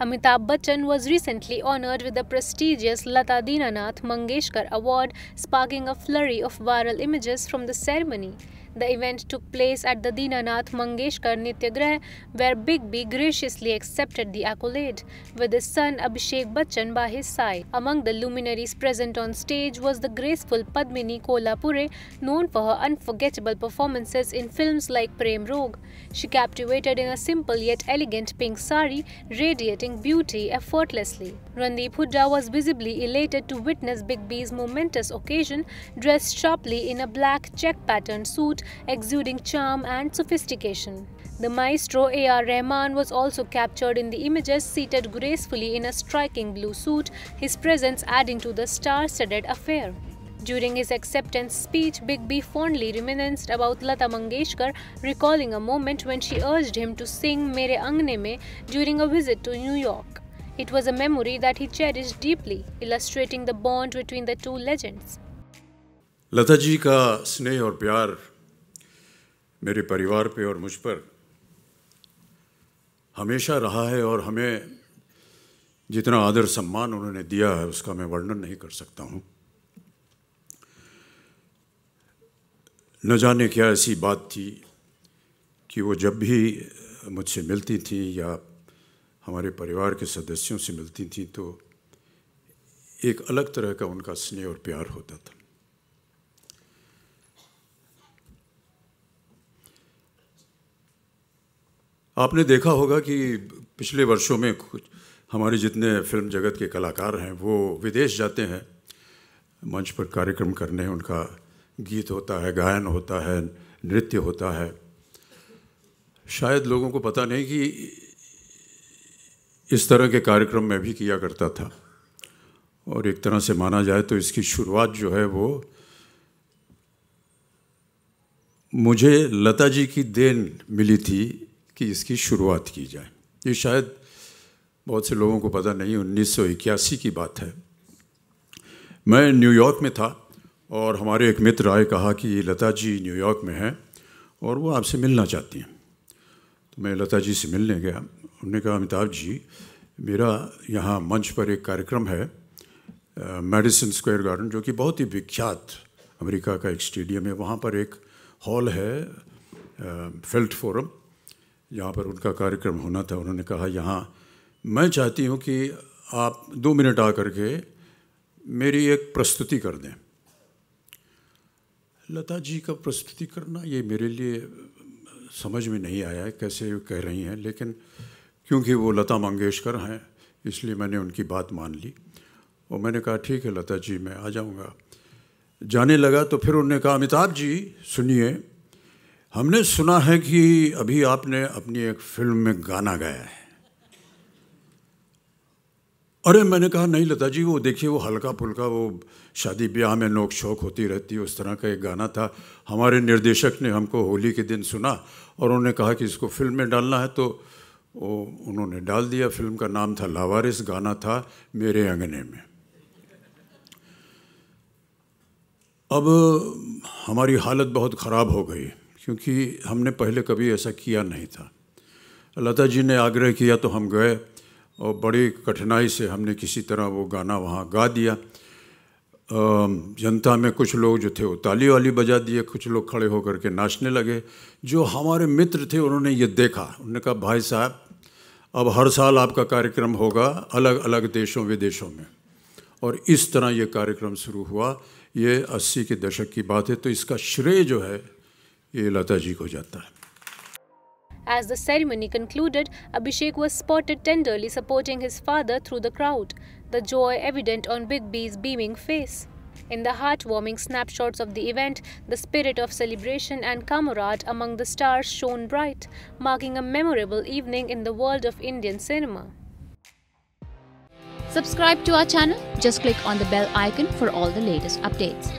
Amitabh Bachchan was recently honored with the prestigious Lata Dinanath Mangeshkar Award, sparking a flurry of viral images from the ceremony. The event took place at the Dinanath Mangeshkar Nityagrah, where Big B graciously accepted the accolade, with his son Abhishek Bachchan by his side. Among the luminaries present on stage was the graceful Padmini Kolhapure, known for her unforgettable performances in films like Prem Rog. She captivated in a simple yet elegant pink sari, radiating beauty effortlessly. Randeep Hooda was visibly elated to witness Big B's momentous occasion, dressed sharply in a black check-patterned suit, exuding charm and sophistication. The maestro A.R. Rahman was also captured in the images, seated gracefully in a striking blue suit, his presence adding to the star-studded affair. During his acceptance speech, Big B fondly reminisced about Lata Mangeshkar, recalling a moment when she urged him to sing Mere Angne Mein during a visit to New York. It was a memory that he cherished deeply, illustrating the bond between the two legends. Lata ji का स्नेह और प्यार मेरे परिवार पे और मुझ पर हमेशा रहा है, और हमें जितना आदर सम्मान उन्होंने दिया है उसका मैं वर्णन नहीं कर सकता हूँ। न जाने क्या ऐसी बात थी कि वो जब भी मुझसे मिलती थी या हमारे परिवार के सदस्यों से मिलती थी तो एक अलग तरह का उनका स्नेह और प्यार होता था। आपने देखा होगा कि पिछले वर्षों में कुछ हमारे जितने फिल्म जगत के कलाकार हैं वो विदेश जाते हैं मंच पर कार्यक्रम करने। उनका गीत होता है, गायन होता है, नृत्य होता है। शायद लोगों को पता नहीं कि इस तरह के कार्यक्रम मैं भी किया करता था, और एक तरह से माना जाए तो इसकी शुरुआत जो है वो मुझे लता जी की देन मिली थी कि इसकी शुरुआत की जाए। ये शायद बहुत से लोगों को पता नहीं, 1981 की बात है। मैं न्यूयॉर्क में था और हमारे एक मित्र आए, कहा कि लता जी न्यूयॉर्क में हैं और वो आपसे मिलना चाहती हैं। तो मैं लता जी से मिलने गया। उन्होंने कहा, अमिताभ जी, मेरा यहाँ मंच पर एक कार्यक्रम है मैडिसन स्क्वायर गार्डन, जो कि बहुत ही विख्यात अमेरिका का एक स्टेडियम है। वहाँ पर एक हॉल है फेल्ट फोरम, जहाँ पर उनका कार्यक्रम होना था। उन्होंने कहा, यहाँ मैं चाहती हूँ कि आप 2 मिनट आकर के मेरी एक प्रस्तुति कर दें। लता जी का प्रस्तुति करना ये मेरे लिए समझ में नहीं आया है कैसे कह रही हैं, लेकिन क्योंकि वो लता मंगेशकर हैं इसलिए मैंने उनकी बात मान ली और मैंने कहा ठीक है लता जी, मैं आ जाऊँगा। जाने लगा तो फिर उन्होंने कहा, अमिताभ जी सुनिए, हमने सुना है कि अभी आपने अपनी एक फिल्म में गाना गाया है। अरे मैंने कहा, नहीं लता जी, वो देखिए वो हल्का फुल्का वो शादी ब्याह में नोक झोंक होती रहती है, उस तरह का एक गाना था। हमारे निर्देशक ने हमको होली के दिन सुना और उन्होंने कहा कि इसको फिल्म में डालना है, तो वो उन्होंने डाल दिया। फिल्म का नाम था लावारिस, गाना था मेरे अंगने में। अब हमारी हालत बहुत ख़राब हो गई क्योंकि हमने पहले कभी ऐसा किया नहीं था। लता जी ने आग्रह किया तो हम गए और बड़ी कठिनाई से हमने किसी तरह वो गाना वहाँ गा दिया। जनता में कुछ लोग जो थे वो ताली वाली बजा दिए, कुछ लोग खड़े होकर के नाचने लगे। जो हमारे मित्र थे उन्होंने ये देखा, उन्होंने कहा, भाई साहब अब हर साल आपका कार्यक्रम होगा अलग अलग देशों विदेशों में। और इस तरह ये कार्यक्रम शुरू हुआ। ये 80 के दशक की बात है, तो इसका श्रेय जो है ये लता जी को जाता है। As the ceremony concluded, Abhishek was spotted tenderly supporting his father through the crowd, the joy evident on Big B's beaming face. In the heartwarming snapshots of the event, the spirit of celebration and camaraderie among the stars shone bright, marking a memorable evening in the world of Indian cinema. Subscribe to our channel. Just click on the bell icon for all the latest updates.